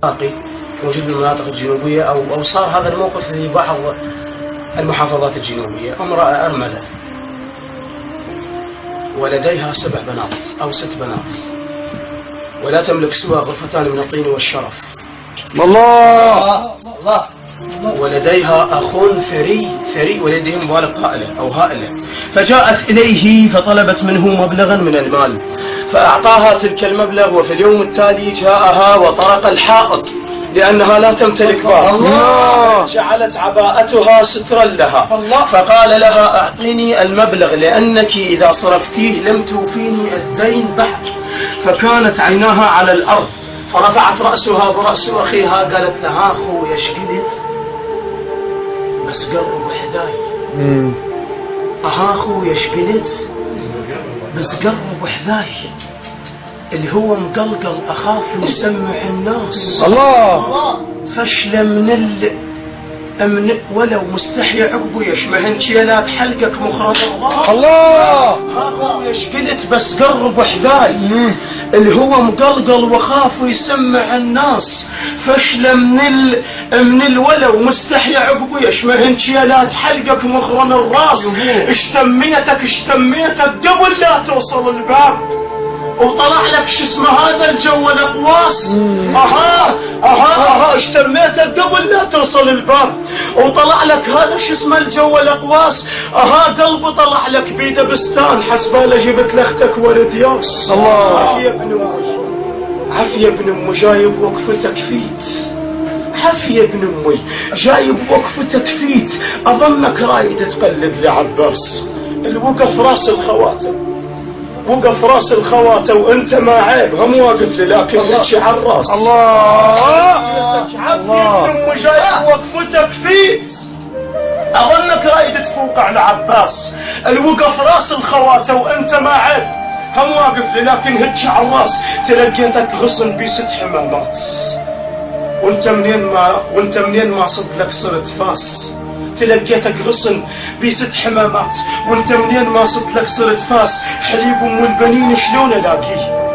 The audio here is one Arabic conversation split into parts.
موجود بالمناطق الجنوبية أو صار هذا الموقف في بعض المحافظات الجنوبية. امرأة أرملة ولديها 7 بنات أو 6 بنات، ولا تملك سوى غرفتان من الطين والشرف. الله. ولديها أخ ثري ولديهم مبالغ هائلة، فجاءت إليه فطلبت منه مبلغا من المال، فأعطاها تلك المبلغ، وفي اليوم التالي جاءها وطرق الحائط لأنها لا تمتلك باب. جعلت عباءتها سترا لها، فقال لها أعطيني المبلغ لأنك إذا صرفتيه لم توفيني الدين بعد. فكانت عيناها على الأرض، فرفعت رأسها برأس أخيها، قالت لها أخويا شقلت بس قرب حذاي. أخويا شقلت بس قرب حذاي، اللي هو مقلقل أخاف يسمع الناس. الله. فشلة من ولو مستحي عقبه يشمهن شيلات حلقك مخرج الراس. الله. أخويا شقلت بس قرب حذاي، اللي هو مقلقل وخاف يسمع الناس. فشلة من الولو مستحي عقبه يشمهن شيلات حلقك مخرم الراس. اشتميتك قبل لا توصل الباب، وطلع لك شو اسمه هذا الجو الاقواس. اشتميتك قبل لا توصل الباب، وطلع لك هذا شو اسمه الجو الاقواس. قلبي طلع لك بيده بستان، حسباله جبت لاختك ورد ياس. الله. عافية ابن امي جايب وقفتك فيت، عافية ابن امي جايب وقفتك فيت. اظنك رايد تقلد لعباس، الوقف راس الخواتم، وقف راس الخواتة وانت ما عيب، هم واقف لي لكن هيك على الراس. الله. عافية ابن امي جايب وقفتك فيت، اظنك رايد تفوق على عباس، الوقف راس الخواتة وانت ما عيب، هم واقف لي لكن هيك على الراس. تلقيتك غصن ب6 حمامات، وانت منين ما صد لك صرت فاس. تلقيتك غصن ب6 حمامات، وانت منين ما صد لك صرت فاس. حليب ام البنين شلون الاقيه؟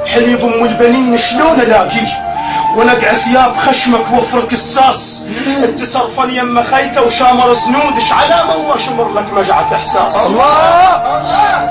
حليب ام البنين شلون الاقيه؟ ونقع ثياب خشمك وفرك الساس. انت صرفن يم خيته وشامر سنود، ايش علامه الله شمر لك مجعة احساس. الله.